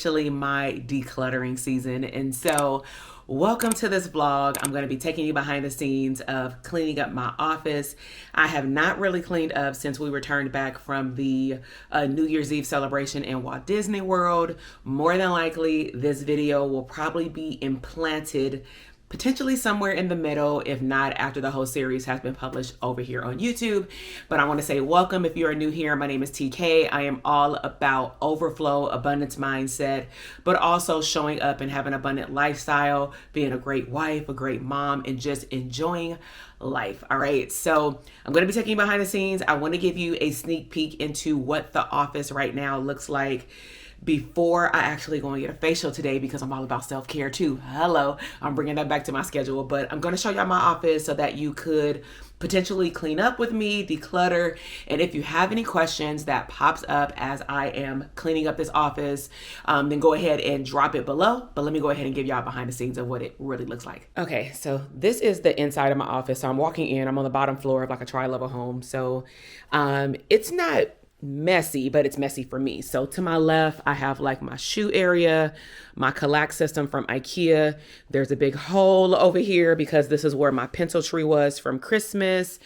officially my decluttering season. And so welcome to this vlog. I'm going to be taking you behind the scenes of cleaning up my office. I have not really cleaned up since we returned back from the New Year's Eve celebration in Walt Disney World. More than likely, this video will probably be implanted potentially somewhere in the middle, if not after the whole series has been published over here on YouTube. But I want to say welcome if you are new here. My name is TK. I am all about overflow, abundance mindset, but also showing up and having an abundant lifestyle, being a great wife, a great mom, and just enjoying life. All right. So I'm going to be taking you behind the scenes. I want to give you a sneak peek into what the office right now looks like before I actually go and get a facial today, because I'm all about self-care too. Hello, I'm bringing that back to my schedule, but I'm going to show y'all my office so that you could potentially clean up with me, declutter. And if you have any questions that pops up as I am cleaning up this office, then go ahead and drop it below. But let me go ahead and give y'all behind the scenes of what it really looks like. Okay, so this is the inside of my office. So I'm walking in, I'm on the bottom floor of like a tri-level home. So it's not messy, but it's messy for me. So to my left, I have like my shoe area, my Kallax system from IKEA. There's a big hole over here because this is where my pencil tree was from Christmas.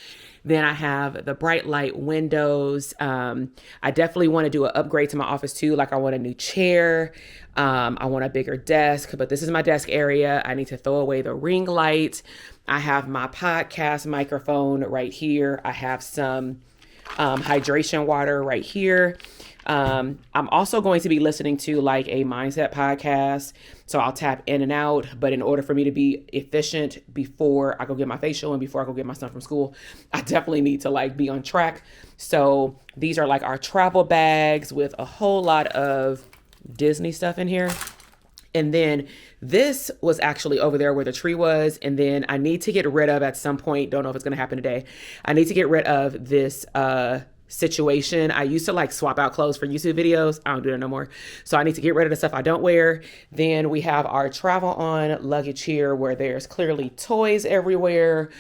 Then I have the bright light windows. I definitely want to do an upgrade to my office too. Like I want a new chair. I want a bigger desk, but this is my desk area. I need to throw away the ring light. I have my podcast microphone right here. I have some hydration water right here. I'm also going to be listening to like a mindset podcast. So I'll tap in and out, but in order for me to be efficient before I go get my facial and before I go get my son from school, I definitely need to like be on track. So these are like our travel bags with a whole lot of Disney stuff in here. And then this was actually over there where the tree was. And then I need to get rid of at some point, don't know if it's going to happen today. I need to get rid of this situation. I used to like swap out clothes for YouTube videos. I don't do that no more. So I need to get rid of the stuff I don't wear. Then we have our travel on luggage here where there's clearly toys everywhere,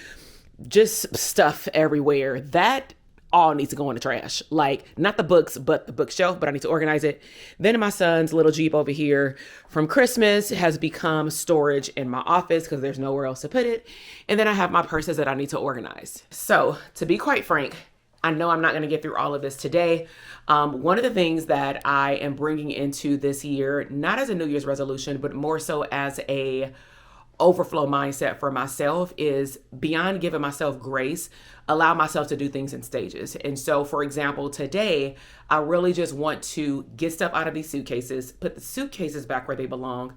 just stuff everywhere. That all needs to go in the trash. Like not the books, but the bookshelf, but I need to organize it. Then my son's little Jeep over here from Christmas has become storage in my office because there's nowhere else to put it. And then I have my purses that I need to organize. So to be quite frank, I know I'm not going to get through all of this today. One of the things that I am bringing into this year, not as a New Year's resolution, but more so as a overflow mindset for myself, is beyond giving myself grace, allow myself to do things in stages. And so, for example, today, I really just want to get stuff out of these suitcases, put the suitcases back where they belong,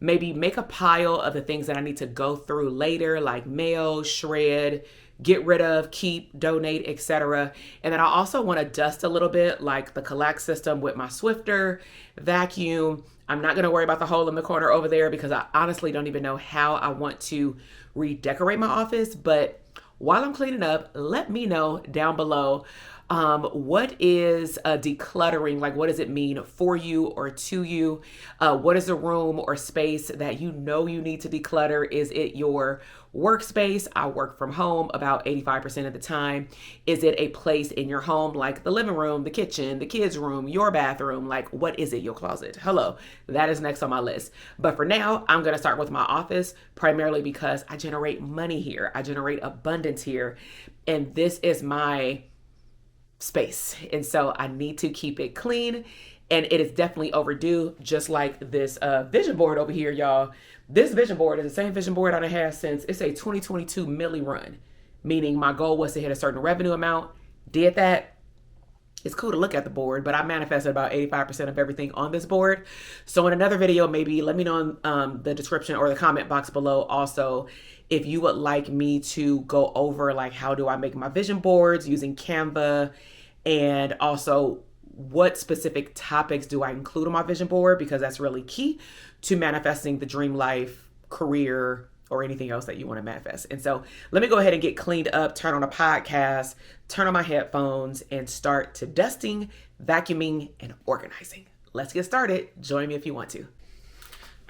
maybe make a pile of the things that I need to go through later, like mail, shred, get rid of, keep, donate, etc. And then I also want to dust a little bit, like the Kallax system with my Swifter, vacuum. I'm not going to worry about the hole in the corner over there because I honestly don't even know how I want to redecorate my office. But while I'm cleaning up, let me know down below, what is decluttering? Like, what does it mean for you or to you? What is a room or space that you know you need to declutter? Is it your workspace? I work from home about 85% of the time. Is it a place in your home, like the living room, the kitchen, the kids' room, your bathroom? Like, what is it? Your closet? Hello, that is next on my list. But for now, I'm going to start with my office, primarily because I generate money here. I generate abundance here. And this is my space. And so I need to keep it clean, and it is definitely overdue. Just like this vision board over here, y'all. This vision board is the same vision board I done had since it's a 2022 milli run, meaning my goal was to hit a certain revenue amount. Did that. It's cool to look at the board, but I manifested about 85% of everything on this board. So in another video, maybe let me know in the description or the comment box below also if you would like me to go over like how do I make my vision boards using Canva, and also what specific topics do I include on my vision board, because that's really key to manifesting the dream life, career, or anything else that you want to manifest. And so let me go ahead and get cleaned up, turn on a podcast, turn on my headphones, and start to dusting, vacuuming, and organizing. Let's get started. Join me if you want to.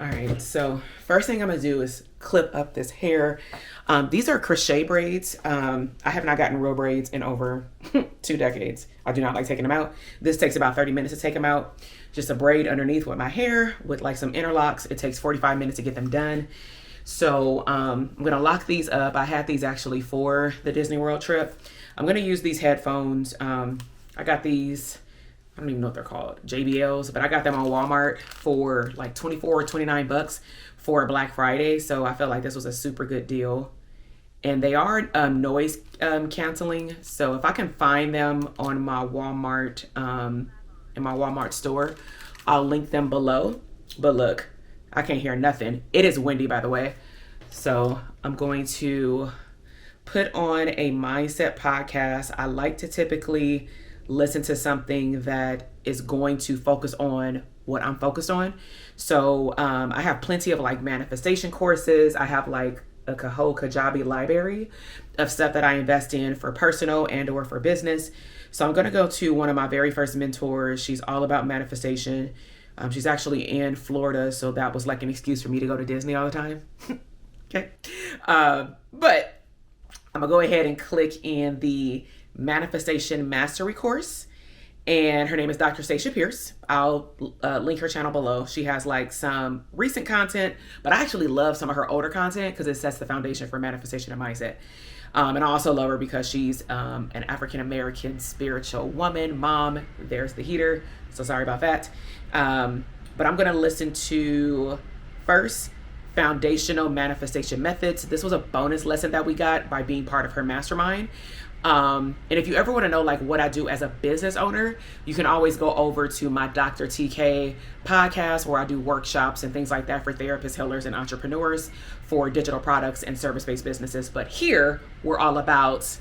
All right, so first thing I'm gonna do is clip up this hair. These are crochet braids. I have not gotten real braids in over 2 decades. I do not like taking them out. This takes about 30 minutes to take them out. Just a braid underneath with my hair with like some interlocks. It takes 45 minutes to get them done. So I'm gonna lock these up. I had these actually for the Disney World trip. I'm gonna use these headphones. I got these, I don't even know what they're called, JBLs, but I got them on Walmart for like 24 or 29 bucks for Black Friday. So I felt like this was a super good deal. And they are noise canceling. So if I can find them on my Walmart, in my Walmart store, I'll link them below. But look, I can't hear nothing. It is windy, by the way. So I'm going to put on a mindset podcast. I like to typically listen to something that is going to focus on what I'm focused on. So I have plenty of like manifestation courses. I have like a whole Kajabi library of stuff that I invest in for personal and or for business. So I'm going to go to one of my very first mentors. She's all about manifestation. She's actually in Florida, so that was like an excuse for me to go to Disney all the time. Okay. But I'm gonna go ahead and click in the Manifestation Mastery course. And her name is Dr. Stacia Pierce. I'll link her channel below. She has like some recent content, but I actually love some of her older content because it sets the foundation for manifestation and mindset. And I also love her because she's an African-American spiritual woman, mom. There's the heater. So sorry about that. But I'm going to listen to first Foundational Manifestation Methods. This was a bonus lesson that we got by being part of her mastermind. And if you ever want to know like what I do as a business owner, you can always go over to my Dr. TK podcast where I do workshops and things like that for therapists, healers, and entrepreneurs for digital products and service-based businesses. But here we're all about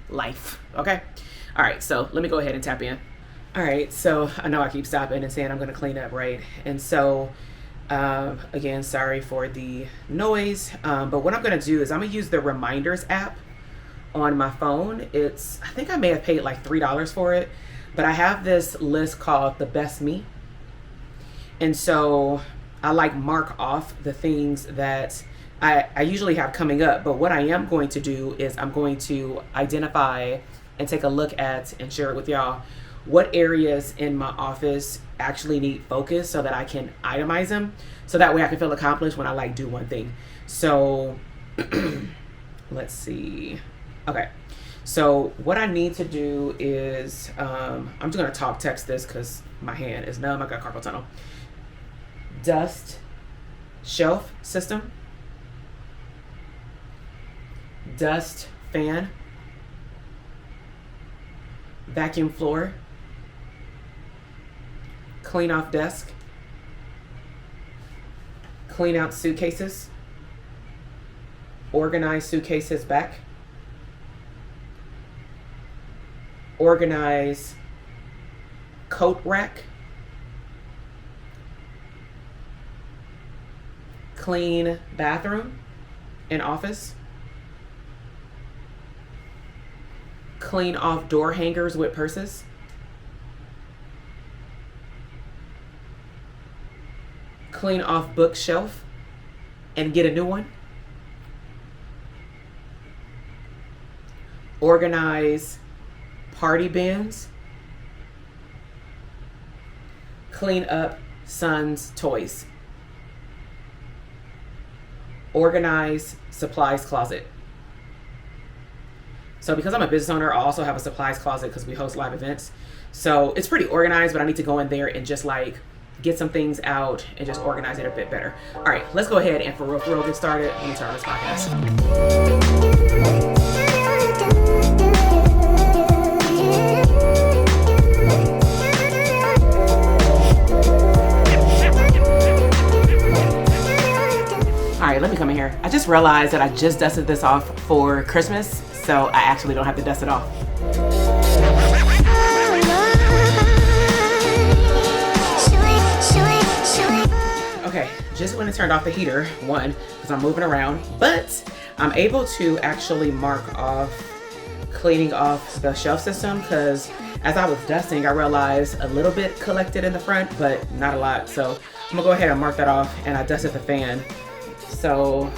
life. Okay. All right. So let me go ahead and tap in. All right. So I know I keep stopping and saying I'm going to clean up, right? And so again, sorry for the noise. But what I'm going to do is I'm going to use the Reminders app on my phone. I think I may have paid like $3 for it, but I have this list called The Best Me. And so I like mark off the things that I usually have coming up. But what I am going to do is I'm going to identify and take a look at and share it with y'all what areas in my office actually need focus so that I can itemize them. So that way I can feel accomplished when I like do one thing. So let's see. Okay, so what I need to do is, I'm just gonna talk text this because my hand is numb. I got carpal tunnel. Dust shelf system, dust fan, vacuum floor, clean off desk, clean out suitcases, organize suitcases back, organize coat rack, clean bathroom and office, clean off door hangers with purses, clean off bookshelf and get a new one, organize party bins, clean up son's toys, organize supplies closet. So because I'm a business owner, I also have a supplies closet because we host live events. So it's pretty organized, but I need to go in there and just like get some things out and just organize it a bit better. All right, let's go ahead and for real get started. Let me turn on this podcast. All right, let me come in here. I just realized that I just dusted this off for Christmas, so I actually don't have to dust it off. Okay, just when I turned off the heater, one, because I'm moving around, but I'm able to actually mark off cleaning off the shelf system because as I was dusting, I realized a little bit collected in the front, but not a lot. So I'm gonna go ahead and mark that off, and I dusted the fan. So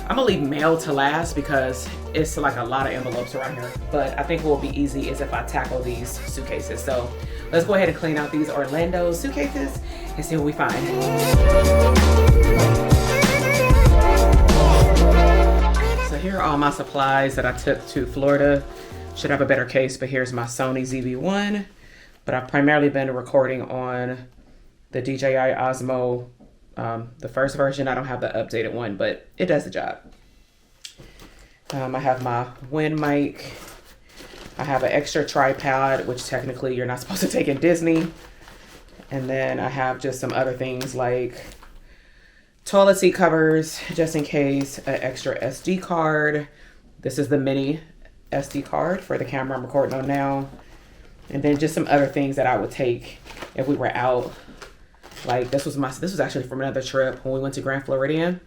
I'm gonna leave mail to last because it's like a lot of envelopes around here. But I think what will be easy is if I tackle these suitcases. So let's go ahead and clean out these Orlando suitcases and see what we find. So here are all my supplies that I took to Florida. Should have a better case, but here's my Sony ZV-1. But I've primarily been recording on the DJI Osmo, the first version. I don't have the updated one, but it does the job. I have my wind mic. I have an extra tripod, which technically you're not supposed to take in Disney. And then I have just some other things like toilet seat covers, just in case, an extra SD card. This is the mini SD card for the camera I'm recording on now. And then just some other things that I would take if we were out. Like this was actually from another trip when we went to Grand Floridian.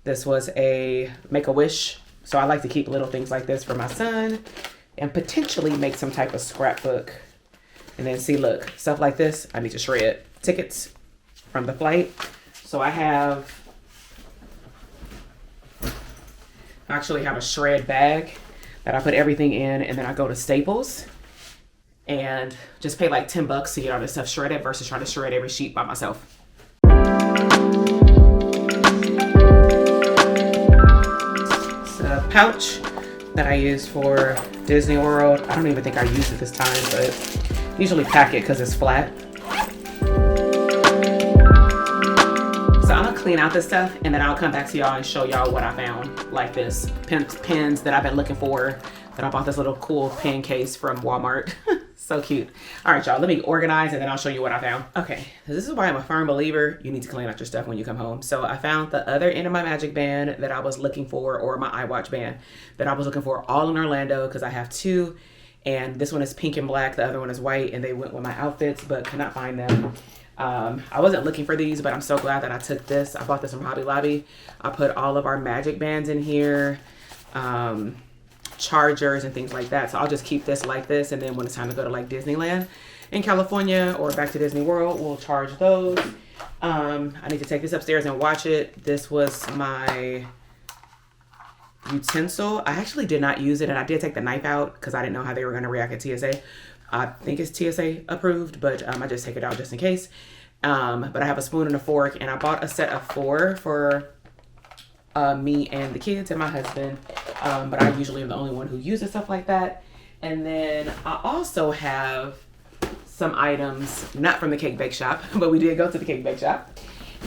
This was a Make-A-Wish. So I like to keep little things like this for my son and potentially make some type of scrapbook. And then see, look, stuff like this, I need to shred. Tickets from the flight. So I actually have a shred bag that I put everything in, and then I go to Staples and just pay like $10 to get all this stuff shredded versus trying to shred every sheet by myself. It's a pouch that I use for Disney World. I don't even think I used it this time, but I usually pack it because it's flat. So I'm gonna clean out this stuff and then I'll come back to y'all and show y'all what I found, like this pens that I've been looking for, that I bought this little cool pen case from Walmart. So cute. All right, y'all, let me organize and then I'll show you what I found. Okay, this is why I'm a firm believer you need to clean out your stuff when you come home. So I found the other end of my magic band that I was looking for, or my iWatch band that I was looking for, all in Orlando, because I have two. And this one is pink and black, the other one is white, and they went with my outfits, but could not find them. I wasn't looking for these, but I'm so glad that I took this. I bought this from Hobby Lobby. I put all of our magic bands in here, chargers and things like that. So I'll just keep this like this, and then when it's time to go to like Disneyland in California or back to Disney World, we'll charge those. I need to take this upstairs and watch it. This was my utensil. I actually did not use it, and I did take the knife out because I didn't know how they were going to react at TSA. I think it's TSA approved, but I just take it out just in case. But I have a spoon and a fork, and I bought a set of 4 for me and the kids and my husband. But I usually am the only one who uses stuff like that. And then I also have some items, not from the cake bake shop, but we did go to the cake bake shop.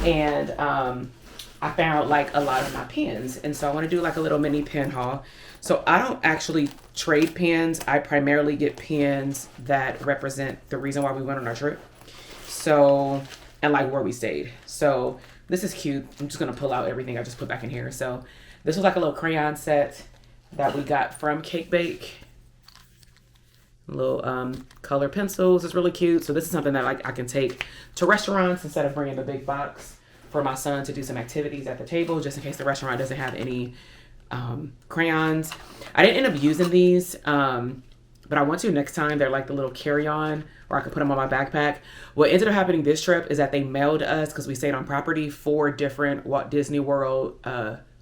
And I found like a lot of my pens. And so I want to do like a little mini pen haul. So I don't actually trade pens. I primarily get pens that represent the reason why we went on our trip. So, and like where we stayed. So this is cute. I'm just going to pull out everything I just put back in here. So this was like a little crayon set that we got from Cake Bake. Little color pencils. It's really cute. So this is something that like I can take to restaurants instead of bringing the big box for my son to do some activities at the table, just in case the restaurant doesn't have any crayons. I didn't end up using these, but I want to next time. They're like the little carry-on, or I could put them on my backpack. What ended up happening this trip is that they mailed us, because we stayed on property, 4 different Walt Disney World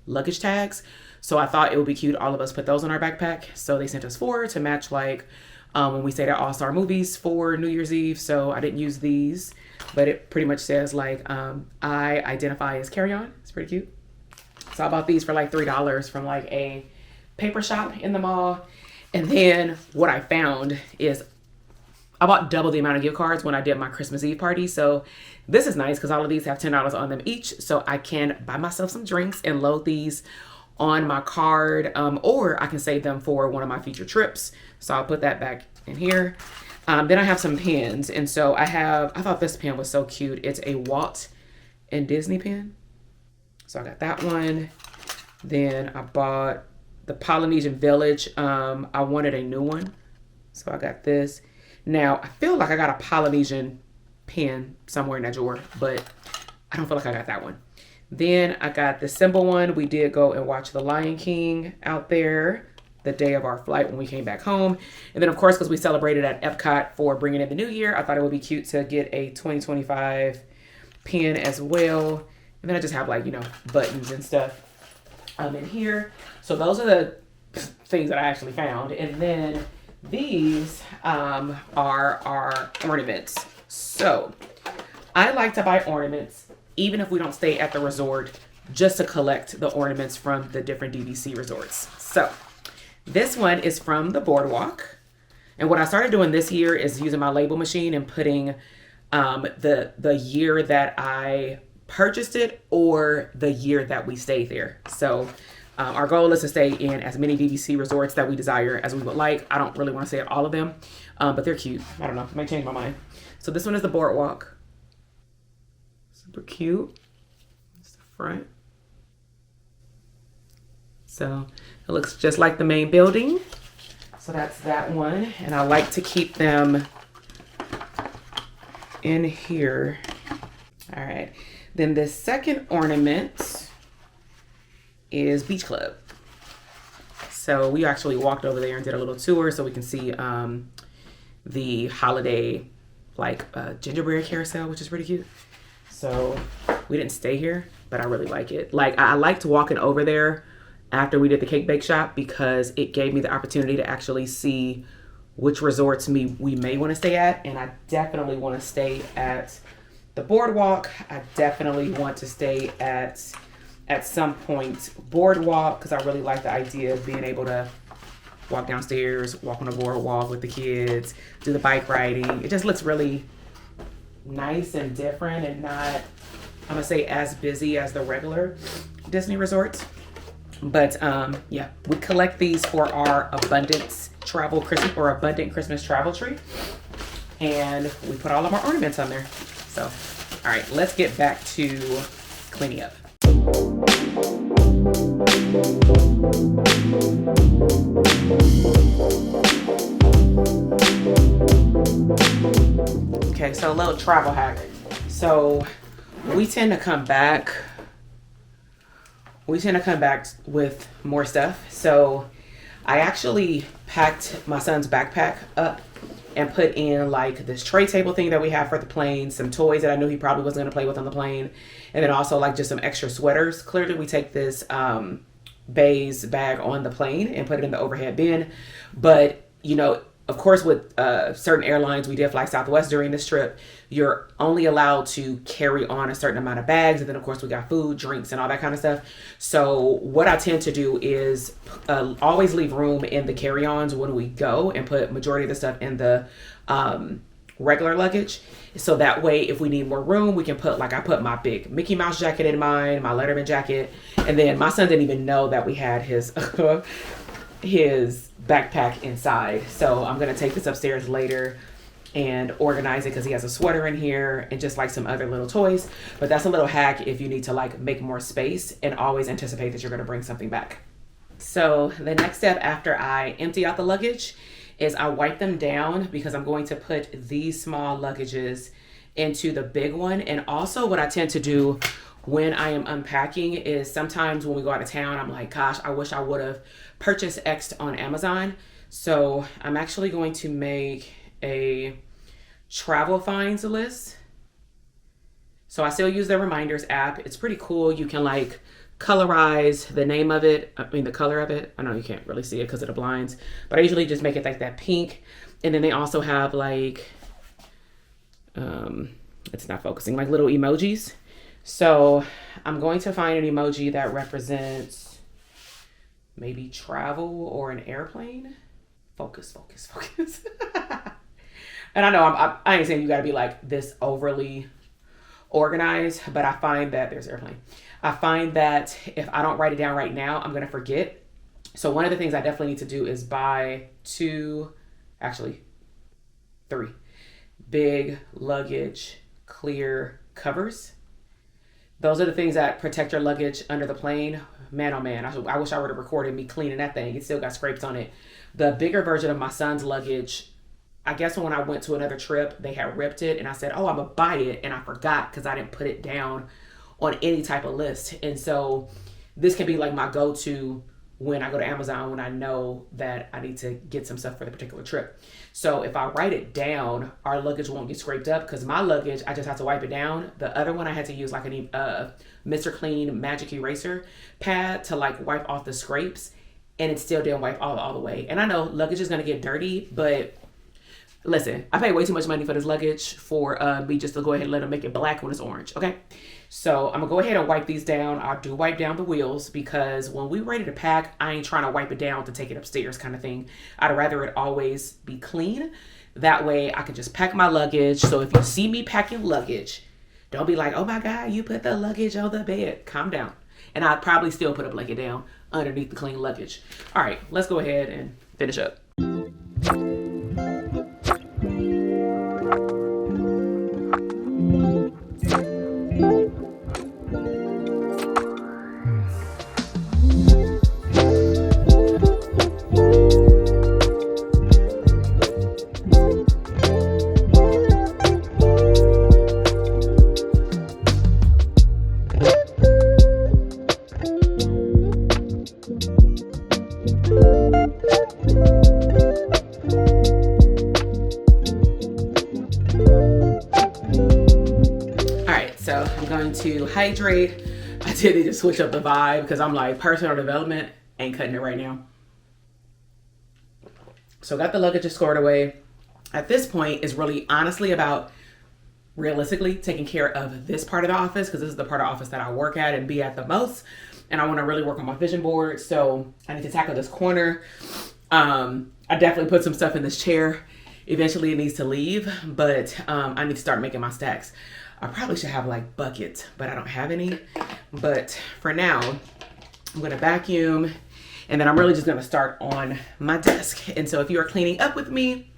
luggage tags. So I thought it would be cute, all of us put those on our backpack. So they sent us 4 to match like when we stayed at All-Star Movies for New Year's Eve. So I didn't use these, but it pretty much says like I identify as carry-on. It's pretty cute. So I bought these for like $3 from like a paper shop in the mall. And then what I found is I bought double the amount of gift cards when I did my Christmas Eve party. So this is nice because all of these have $10 on them each. So I can buy myself some drinks and load these on my card, or I can save them for one of my future trips. So I'll put that back in here. Then I have some pens. And so I thought this pen was so cute. It's a Walt and Disney pen. So I got that one. Then I bought the Polynesian Village. I wanted a new one, so I got this. Now, I feel like I got a Polynesian pen somewhere in that drawer, but I don't feel like I got that one. Then I got the Simba one. We did go and watch The Lion King out there. the day of our flight when we came back home. And then, of course, because we celebrated at Epcot for bringing in the new year, I thought it would be cute to get a 2025 pin as well. And then I just have like, you know, buttons and stuff in here. So those are the things that I actually found. And then these are our ornaments. So I like to buy ornaments even if we don't stay at the resort, just to collect the ornaments from the different DVC resorts. So this one is from the Boardwalk. And what I started doing this year is using my label machine and putting the year that I purchased it or the year that we stayed there. So our goal is to stay in as many DVC resorts that we desire as we would like. I don't really want to stay at all of them, but they're cute. I don't know, I might change my mind. So this one is the Boardwalk. Super cute. It's the front. So it looks just like the main building. So that's that one. And I like to keep them in here. All right. Then the second ornament is Beach Club. So we actually walked over there and did a little tour so we can see the holiday like gingerbread carousel, which is pretty cute. So we didn't stay here, but I really like it. Like I liked walking over there after we did the cake bake shop because it gave me the opportunity to actually see which resorts we may want to stay at. And I definitely want to stay at the Boardwalk. I definitely want to stay at some point Boardwalk because I really like the idea of being able to walk downstairs, walk on the boardwalk with the kids, do the bike riding. It just looks really nice and different and not, I'm gonna say, as busy as the regular Disney resorts. But yeah, we collect these for our abundant Christmas travel tree. And we put all of our ornaments on there. So, all right, let's get back to cleaning up. Okay, so a little travel hack. So we tend to come back with more stuff. So I actually packed my son's backpack up and put in like this tray table thing that we have for the plane, some toys that I knew he probably wasn't gonna play with on the plane, and then also like just some extra sweaters. Clearly we take this Bays bag on the plane and put it in the overhead bin. But you know, of course with certain airlines, we did fly Southwest during this trip, you're only allowed to carry on a certain amount of bags. And then of course we got food, drinks, and all that kind of stuff. So what I tend to do is always leave room in the carry-ons when we go and put majority of the stuff in the regular luggage. So that way, if we need more room, we can put, like I put my big Mickey Mouse jacket in mine, my Letterman jacket. And then my son didn't even know that we had his his backpack inside. So I'm gonna take this upstairs later and organize it because he has a sweater in here and just like some other little toys. But that's a little hack if you need to like make more space and always anticipate that you're gonna bring something back. So the next step after I empty out the luggage is I wipe them down because I'm going to put these small luggages into the big one. And also what I tend to do when I am unpacking is sometimes when we go out of town, I'm like, gosh, I wish I would have purchased X on Amazon. So I'm actually going to make a travel finds list. So I still use the reminders app. It's pretty cool. You can like colorize the name of it. I mean, the color of it. I know you can't really see it because of the blinds, but I usually just make it like that pink. And then they also have like, it's not focusing, like little emojis. So I'm going to find an emoji that represents maybe travel or an airplane. Focus. And I know I ain't saying you gotta be like this overly organized, but I find that there's airplane. I find that if I don't write it down right now, I'm gonna forget. So one of the things I definitely need to do is buy 3 big luggage clear covers. Those are the things that protect your luggage under the plane. Man, oh man, I wish I would have recorded me cleaning that thing. It still got scrapes on it. The bigger version of my son's luggage, I guess when I went to another trip, they had ripped it and I said, oh, I'm gonna buy it. And I forgot because I didn't put it down on any type of list. And so this can be like my go-to when I go to Amazon when I know that I need to get some stuff for the particular trip. So if I write it down, our luggage won't get scraped up because my luggage, I just have to wipe it down. The other one I had to use like a Mr. Clean magic eraser pad to like wipe off the scrapes, and it still didn't wipe all the way. And I know luggage is going to get dirty, but listen, I paid way too much money for this luggage for me just to go ahead and let them make it black when it's orange, okay? So I'm gonna go ahead and wipe these down. I do wipe down the wheels because when we're ready to pack, I ain't trying to wipe it down to take it upstairs kind of thing. I'd rather it always be clean. That way I can just pack my luggage. So if you see me packing luggage, don't be like, oh my God, you put the luggage on the bed. Calm down. And I'd probably still put a blanket down underneath the clean luggage. All right, let's go ahead and finish up. So I'm going to hydrate. I did need to switch up the vibe because I'm like, personal development ain't cutting it right now. So got the luggage stored away. At this point, it's really honestly about realistically taking care of this part of the office because this is the part of the office that I work at and be at the most. And I want to really work on my vision board. So I need to tackle this corner. I definitely put some stuff in this chair. Eventually it needs to leave, but I need to start making my stacks. I probably should have like buckets, but I don't have any. But for now, I'm gonna vacuum and then I'm really just gonna start on my desk. And so if you are cleaning up with me,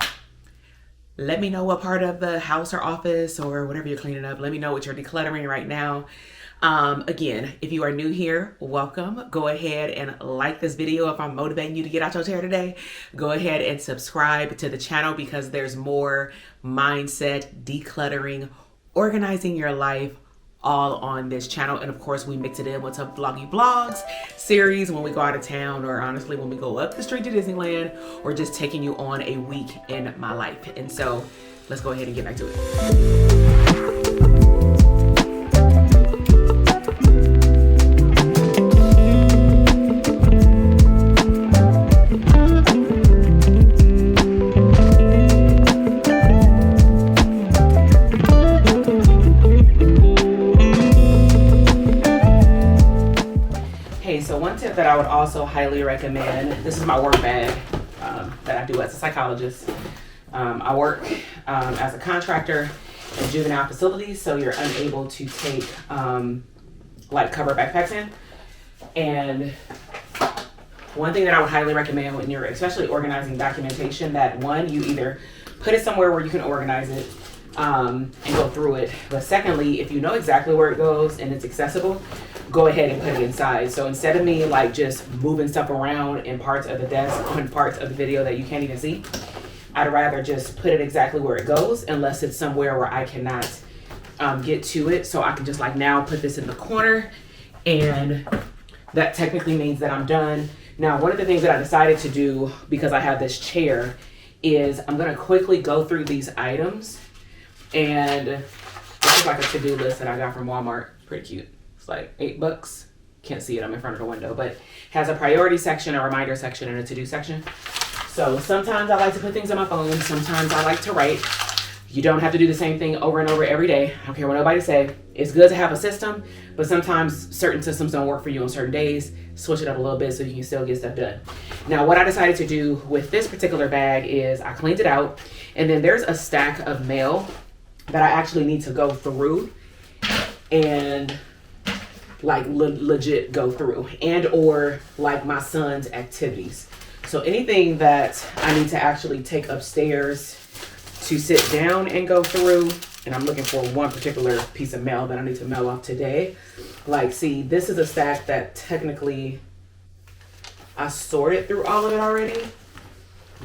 let me know what part of the house or office or whatever you're cleaning up. Let me know what you're decluttering right now. Again, if you are new here, welcome. Go ahead and like this video if I'm motivating you to get out your chair today. Go ahead and subscribe to the channel because there's more mindset, decluttering, organizing your life all on this channel. And of course we mix it in with some vloggy vlogs series when we go out of town, or honestly when we go up the street to Disneyland, or just taking you on a week in my life. And so let's go ahead and get back to it. That I would also highly recommend. This is my work bag that I do as a psychologist. I work as a contractor in juvenile facilities, so you're unable to take like cover backpacks in. And one thing that I would highly recommend when you're especially organizing documentation, that one, you either put it somewhere where you can organize it and go through it. But secondly, if you know exactly where it goes and it's accessible, go ahead and put it inside. So instead of me like just moving stuff around in parts of the desk, on parts of the video that you can't even see, I'd rather just put it exactly where it goes, unless it's somewhere where I cannot get to it. So I can just like now put this in the corner, and that technically means that I'm done. Now, one of the things that I decided to do, because I have this chair, is I'm gonna quickly go through these items. And this is like a to-do list that I got from Walmart. Pretty cute. It's like $8. Can't see it, I'm in front of the window, but has a priority section, a reminder section, and a to-do section. So sometimes I like to put things on my phone, sometimes I like to write. You don't have to do the same thing over and over every day. I don't care what nobody say. It's good to have a system, but sometimes certain systems don't work for you on certain days. Switch it up a little bit so you can still get stuff done. Now, what I decided to do with this particular bag is I cleaned it out, and then there's a stack of mail that I actually need to go through and like legit go through, and or like my son's activities. So anything that I need to actually take upstairs to sit down and go through, and I'm looking for one particular piece of mail that I need to mail off today. Like, see, this is a stack that technically I sorted through all of it already,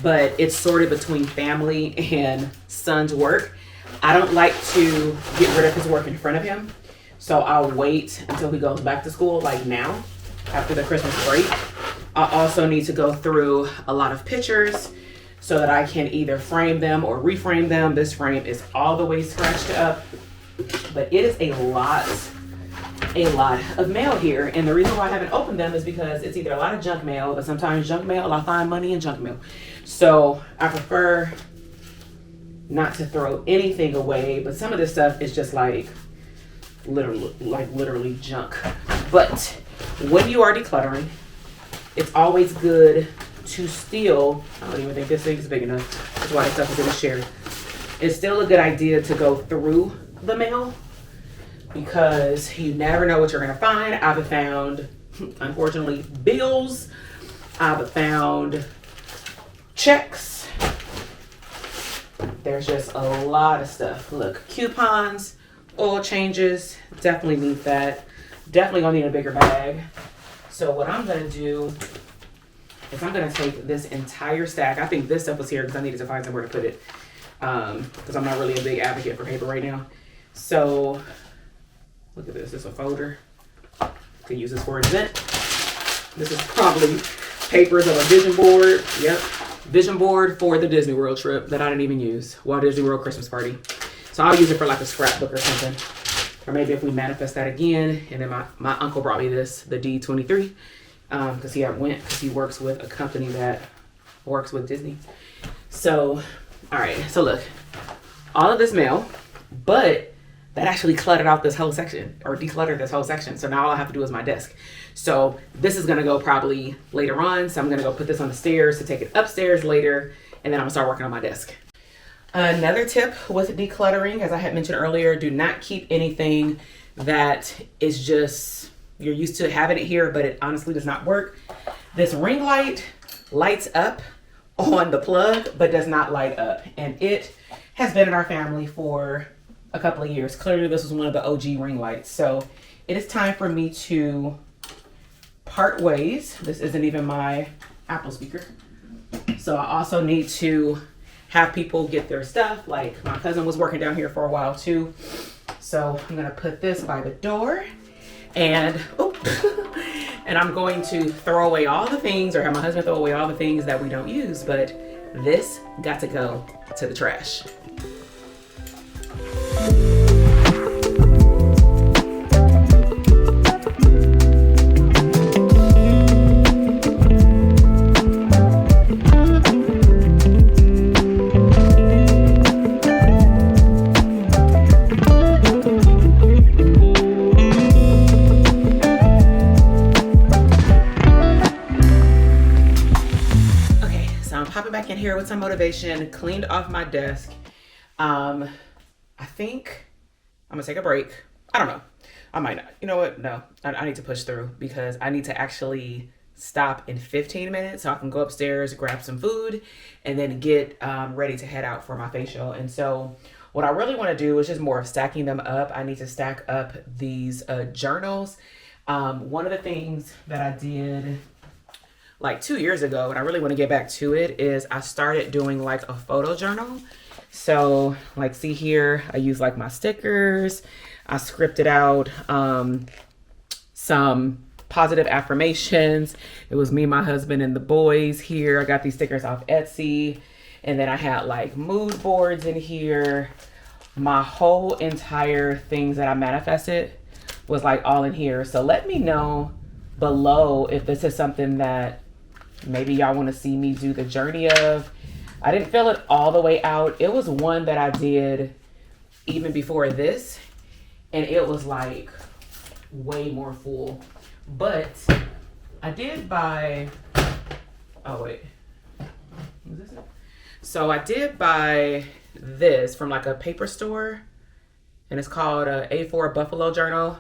but it's sorted between family and son's work. I don't like to get rid of his work in front of him, so I'll wait until he goes back to school, like now, after the Christmas break. I also need to go through a lot of pictures so that I can either frame them or reframe them. This frame is all the way scratched up, but it is a lot of mail here. And the reason why I haven't opened them is because it's either a lot of junk mail, but sometimes junk mail, I find money in junk mail. So I prefer not to throw anything away, but some of this stuff is just like literally junk. But when you are decluttering, it's always good to still, I don't even think this thing's big enough. That's why this stuff is in the share. It's still a good idea to go through the mail because you never know what you're gonna find. I've found, unfortunately, bills. I've found checks. There's just a lot of stuff. Look, coupons, oil changes, definitely need that. Definitely gonna need a bigger bag. So what I'm gonna do is I'm gonna take this entire stack. I think this stuff was here because I needed to find somewhere to put it. Because I'm not really a big advocate for paper right now. So look at this. It's a folder. Could use this for an event. This is probably papers of a vision board. Yep. Vision board for the Disney World trip that I didn't even use. Walt Disney World Christmas party. So I'll use it for like a scrapbook or something. Or maybe if we manifest that again. And then my uncle brought me this, the D23. Because he works with a company that works with Disney. So, all right. So look, all of this mail, but that actually cluttered out this whole section or decluttered this whole section. So now all I have to do is my desk. So this is going to go probably later on. So I'm going to go put this on the stairs to take it upstairs later. And then I'm going to start working on my desk. Another tip with decluttering, as I had mentioned earlier, do not keep anything that is just, you're used to having it here, but it honestly does not work. This ring light lights up on the plug, but does not light up. And it has been in our family for a couple of years. Clearly this was one of the OG ring lights. So it is time for me to part ways. This isn't even my Apple speaker. So I also need to have people get their stuff. Like my cousin was working down here for a while too. So I'm gonna put this by the door and and I'm going to throw away all the things, or have my husband throw away all the things that we don't use, but this got to go to the trash. Back in here with some motivation, cleaned off my desk. I think I'm gonna take a break. I don't know. I might not. You know what? No, I need to push through because I need to actually stop in 15 minutes so I can go upstairs, grab some food, and then get ready to head out for my facial. And so what I really want to do is just more of stacking them up. I need to stack up these journals. One of the things that I did like 2 years ago, and I really want to get back to it, is I started doing like a photo journal. So like see here, I use like my stickers. I scripted out some positive affirmations. It was me, my husband, and the boys here. I got these stickers off Etsy. And then I had like mood boards in here. My whole entire things that I manifested was like all in here. So let me know below if this is something that maybe y'all want to see me do the journey of. I didn't fill it all the way out. It was one that I did even before this, and it was like way more full. But I did buy, oh wait, was this it? So I did buy this from like a paper store, and it's called a A4 Buffalo Journal.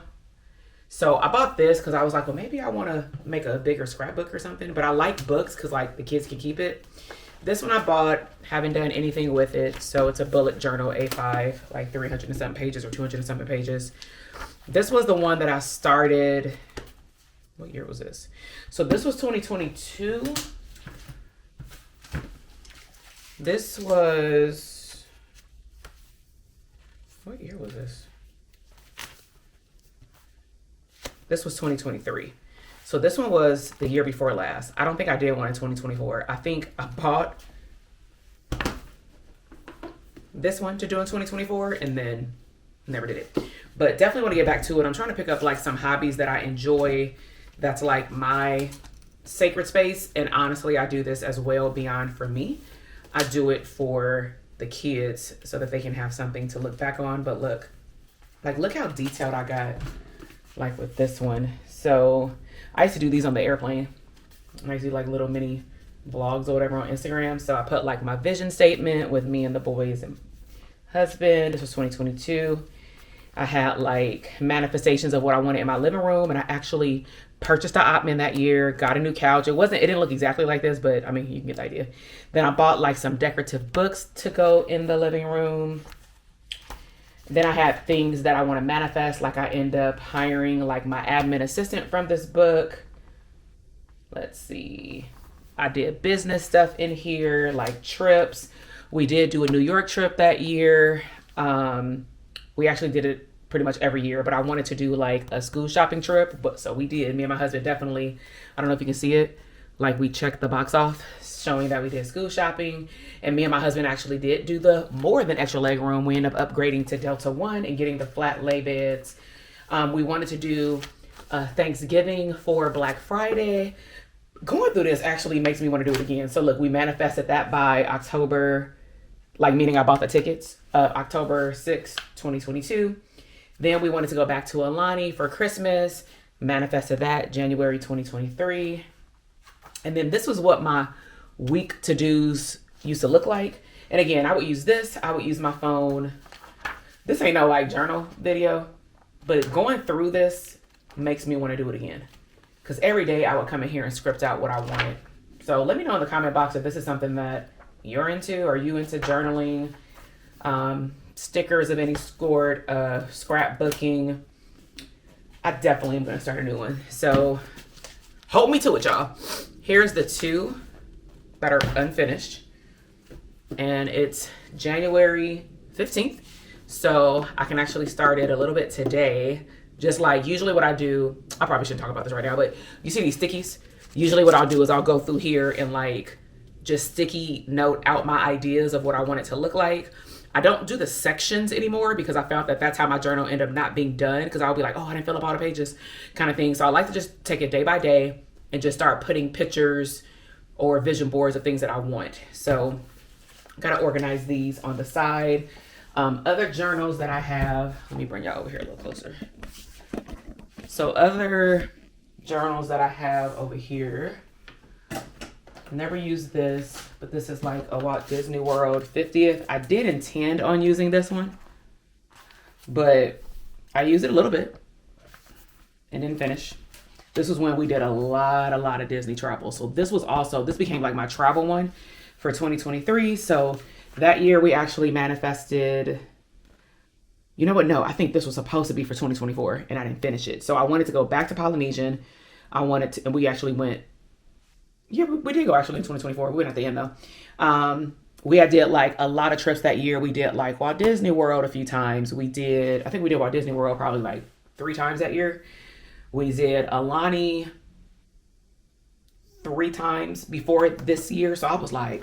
So I bought this because I was like, well, maybe I want to make a bigger scrapbook or something. But I like books because like the kids can keep it. This one I bought, haven't done anything with it. So it's a bullet journal A5, like 300 and something pages or 200 and something pages. This was the one that I started. What year was this? So this was 2022. This was, what year was this? This was 2023. So this one was the year before last. I don't think I did one in 2024. I think I bought this one to do in 2024 and then never did it. But definitely want to get back to it. I'm trying to pick up like some hobbies that I enjoy. That's like my sacred space. And honestly, I do this as well beyond for me. I do it for the kids so that they can have something to look back on. But look how detailed I got like with this one. So I used to do these on the airplane. I used to do like little mini vlogs or whatever on Instagram. So I put like my vision statement with me and the boys and husband. This was 2022. I had like manifestations of what I wanted in my living room, and I actually purchased an ottoman that year, got a new couch. It didn't look exactly like this, but I mean, you can get the idea. Then I bought like some decorative books to go in the living room. Then I had things that I want to manifest, like I end up hiring like my admin assistant from this book. Let's see. I did business stuff in here, like trips. We did do a New York trip that year. We actually did it pretty much every year, but I wanted to do like a school shopping trip. So we did. Me and my husband definitely, I don't know if you can see it, like we checked the box off showing that we did school shopping. And me and my husband actually did do the more than extra leg room. We ended up upgrading to Delta 1 and getting the flat lay beds. We wanted to do Thanksgiving for Black Friday. Going through this actually makes me want to do it again. So look, we manifested that by October, like meaning I bought the tickets, October 6th, 2022. Then we wanted to go back to Alani for Christmas, manifested that January 2023. And then this was what my week to-dos used to look like. And again, I would use this. I would use my phone. This ain't no like journal video, but going through this makes me want to do it again. Because every day I would come in here and script out what I wanted. So let me know in the comment box if this is something that you're into. Are you into journaling? Stickers of any sort, scrapbooking. I definitely am going to start a new one. So hold me to it, y'all. Here's the two that are unfinished. And it's January 15th. So I can actually start it a little bit today. Just like usually what I do, I probably shouldn't talk about this right now, but you see these stickies? Usually what I'll do is I'll go through here and like just sticky note out my ideas of what I want it to look like. I don't do the sections anymore because I found that that's how my journal ended up not being done, because I'll be like, oh, I didn't fill up all the pages kind of thing. So I like to just take it day by day and just start putting pictures or vision boards of things that I want. So got to organize these on the side. Other journals that I have, let me bring y'all over here a little closer. So other journals that I have over here, never used this, but this is like a Walt Disney World 50th. I did intend on using this one, but I used it a little bit and didn't finish. This was when we did a lot of Disney travel. So this became like my travel one for 2023. So that year we actually manifested, you know what? No, I think this was supposed to be for 2024 and I didn't finish it. So I wanted to go back to Polynesian. And we actually went, yeah, we did go actually in 2024. We went at the end though. We did like a lot of trips that year. We did like Walt Disney World a few times. I think we did Walt Disney World probably like 3 times that year. We did Alani 3 times before this year. So I was like,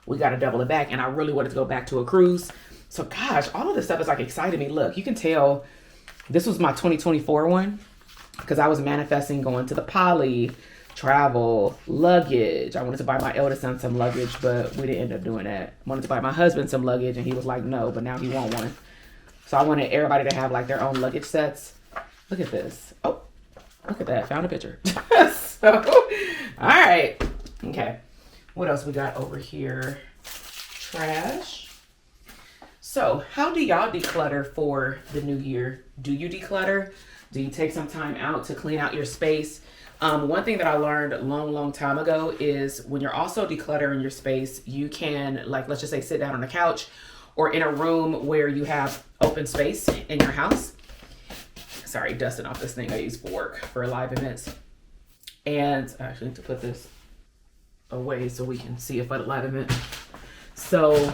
we got to double it back. And I really wanted to go back to a cruise. So gosh, all of this stuff is like exciting me. Look, you can tell this was my 2024 one because I was manifesting going to the Poly, travel, luggage. I wanted to buy my eldest son some luggage, but we didn't end up doing that. I wanted to buy my husband some luggage and he was like, no, but now he want one. So I wanted everybody to have like their own luggage sets. Look at this. Oh, look at that. Found a picture. So, all right. Okay. What else we got over here? Trash. So how do y'all declutter for the new year? Do you declutter? Do you take some time out to clean out your space? One thing that I learned a long time ago is when you're also decluttering your space, you can, like, let's just say sit down on a couch or in a room where you have open space in your house. Sorry, dusting off this thing I use for work for live events. And I actually need to put this away so we can see if at a live event. So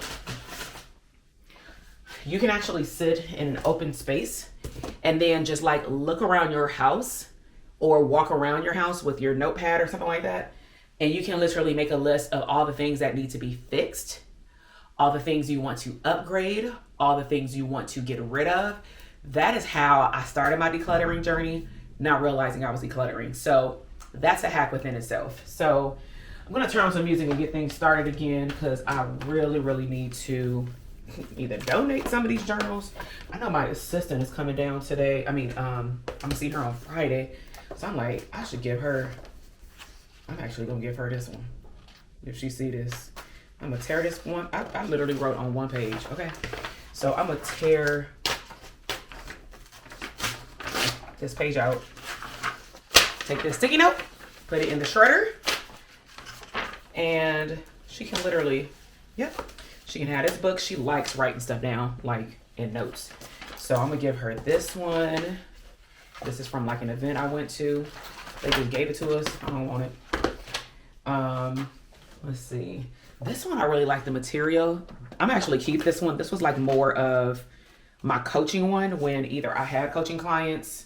you can actually sit in an open space and then just like look around your house or walk around your house with your notepad or something like that. And you can literally make a list of all the things that need to be fixed, all the things you want to upgrade, all the things you want to get rid of. That is how I started my decluttering journey, not realizing I was decluttering. So that's a hack within itself. So I'm gonna turn on some music and get things started again, because I really, really need to either donate some of these journals. I know my assistant is coming down today. I'm gonna see her on Friday. So I'm like, I'm actually gonna give her this one. If she see this, I'm gonna tear this one. I literally wrote on one page, okay? So I'm gonna tear this page out. Take this sticky note, put it in the shredder, and she can literally, she can have this book. She likes writing stuff down, like in notes. So I'm gonna give her this one. This is from like an event I went to. They just gave it to us. I don't want it. Let's see. This one, I really like the material. I'm actually keep this one. This was like more of my coaching one when either I had coaching clients,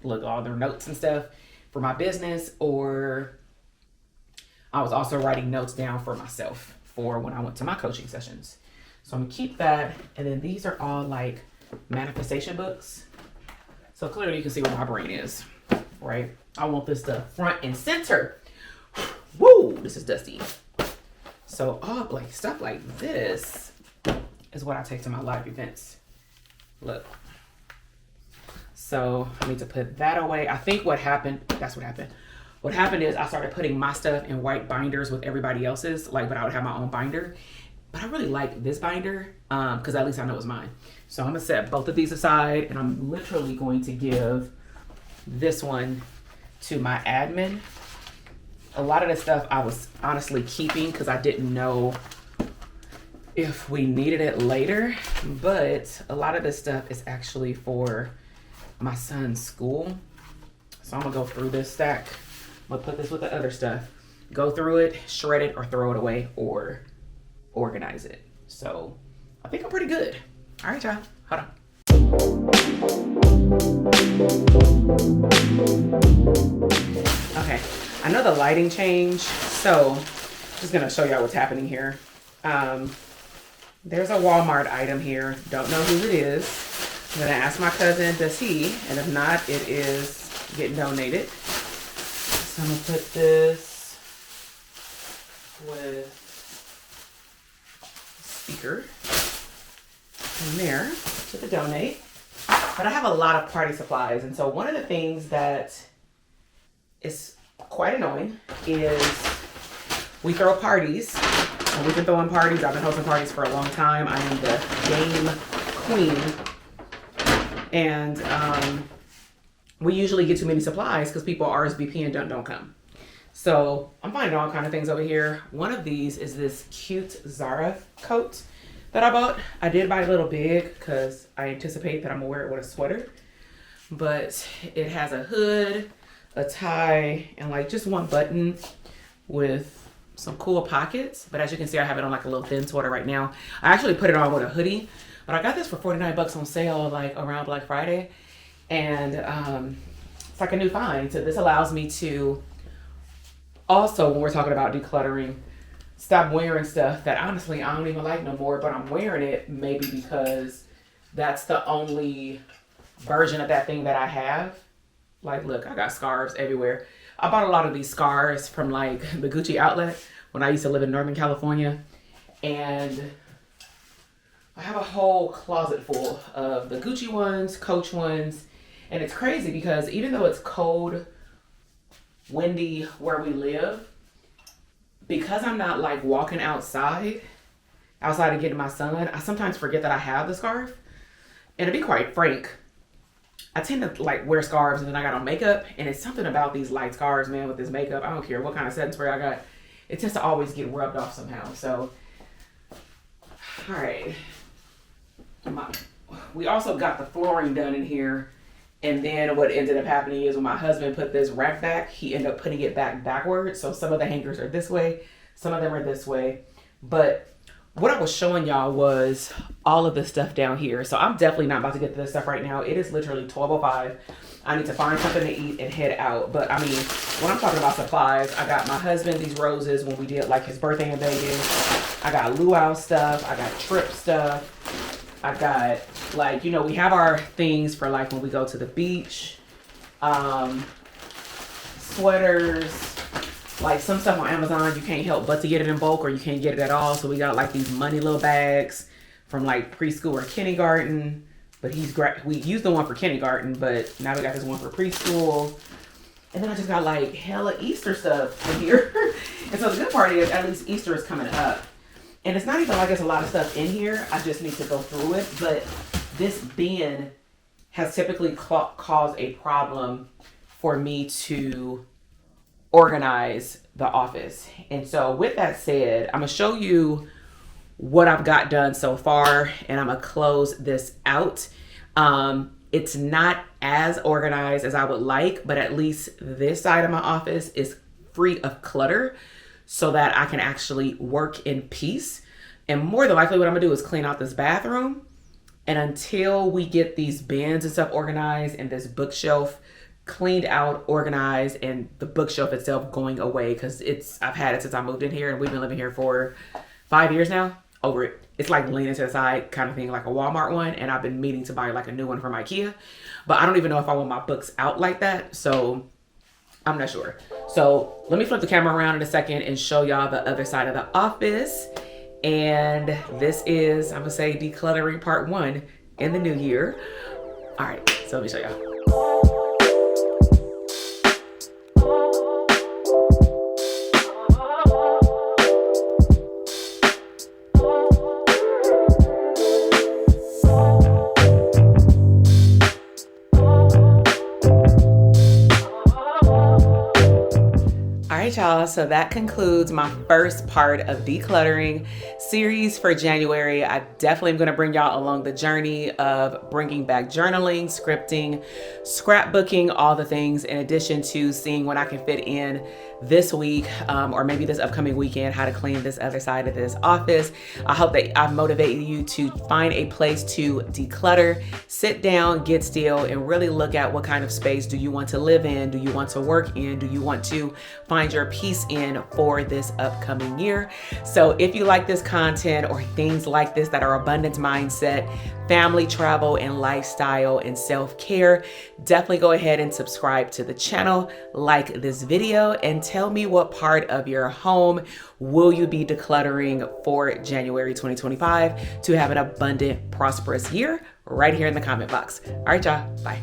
look all their notes and stuff for my business, or I was also writing notes down for myself for when I went to my coaching sessions. So I'm gonna keep that. And then these are all like manifestation books. So clearly you can see where my brain is, right? I want this stuff front and center. Woo, this is dusty. So all like stuff like this is what I take to my live events. Look. So I need to put that away. I think what happened, that's what happened. What happened is I started putting my stuff in white binders with everybody else's, like, but I would have my own binder. But I really like this binder because at least I know it's mine. So I'm gonna set both of these aside, and I'm literally going to give this one to my admin. A lot of the stuff I was honestly keeping because I didn't know if we needed it later, but a lot of this stuff is actually for my son's school. So I'm gonna go through this stack. I'm gonna put this with the other stuff, go through it, shred it, or throw it away, or organize it. So I think I'm pretty good. All right, y'all, hold on. Okay, I know the lighting changed, so just gonna show y'all what's happening here. There's a Walmart item here. Don't know who it is. I'm gonna ask my cousin, does he? And if not, it is getting donated. So I'm gonna put this with speaker in there to the donate. But I have a lot of party supplies, and so one of the things that is quite annoying is we throw parties, and we've been throwing parties. I've been hosting parties for a long time. I am the game queen, and we usually get too many supplies because people RSVP and don't come. So I'm finding all kind of things over here. One of these is this cute Zara coat that I bought. I did buy a little big because I anticipate that I'm gonna wear it with a sweater. But it has a hood, a tie, and like just one button with some cool pockets. But as you can see, I have it on like a little thin sweater right now. I actually put it on with a hoodie, but I got this for 49 bucks on sale like around Black Friday. And it's like a new find. So this allows me to also, when we're talking about decluttering, stop wearing stuff that honestly I don't even like no more, but I'm wearing it maybe because that's the only version of that thing that I have. Like, look, I got scarves everywhere. I bought a lot of these scarves from like the Gucci outlet when I used to live in Northern California. And I have a whole closet full of the Gucci ones, Coach ones. And it's crazy because even though it's cold, windy where we live, because I'm not like walking outside and getting my sun, I sometimes forget that I have the scarf. And to be quite frank, I tend to like wear scarves and then I got on makeup, and it's something about these light scarves, man, with this makeup. I don't care what kind of setting spray I got. It tends to always get rubbed off somehow. So, all right. We also got the flooring done in here. And then what ended up happening is when my husband put this rack back, he ended up putting it backwards. So some of the hangers are this way, some of them are this way. But what I was showing y'all was all of the stuff down here. So I'm definitely not about to get to this stuff right now. It is literally 12:05. I need to find something to eat and head out. But I mean, when I'm talking about supplies, I got my husband these roses when we did like his birthday in Vegas. I got luau stuff. I got trip stuff. I got like, you know, we have our things for like when we go to the beach. Sweaters, like some stuff on Amazon you can't help but to get it in bulk, or you can't get it at all. So we got like these money little bags from like preschool or kindergarten. But we used the one for kindergarten, but now we got this one for preschool. And then I just got like hella Easter stuff in here. And so the good part is at least Easter is coming up. And it's not even like there's a lot of stuff in here. I just need to go through it. But this bin has typically caused a problem for me to organize the office. And so with that said, I'm gonna show you what I've got done so far, and I'm gonna close this out. It's not as organized as I would like, but at least this side of my office is free of clutter so that I can actually work in peace. And more than likely what I'm gonna do is clean out this bathroom. And until we get these bins and stuff organized and this bookshelf cleaned out, organized, and the bookshelf itself going away, because I've had it since I moved in here, and we've been living here for 5 years now. Over it. It's like leaning to the side kind of thing, like a Walmart one, and I've been meaning to buy like a new one from IKEA, but I don't even know if I want my books out like that, so I'm not sure. So let me flip the camera around in a second and show y'all the other side of the office. And this is, I'm gonna say, decluttering part 1 in the new year. All right, so let me show y'all. Y'all, so that concludes my first part of decluttering series for January. I definitely am going to bring y'all along the journey of bringing back journaling, scripting, scrapbooking, all the things, in addition to seeing what I can fit in this week or maybe this upcoming weekend, how to clean this other side of this office. I hope that I've motivated you to find a place to declutter, sit down, get still, and really look at what kind of space do you want to live in? Do you want to work in? Do you want to find your peace in for this upcoming year? So if you like this content or things like this that are abundance mindset, family, travel, and lifestyle and self-care, definitely go ahead and subscribe to the channel, like this video, and tell me what part of your home will you be decluttering for January 2025 to have an abundant, prosperous year right here in the comment box. All right, y'all, bye.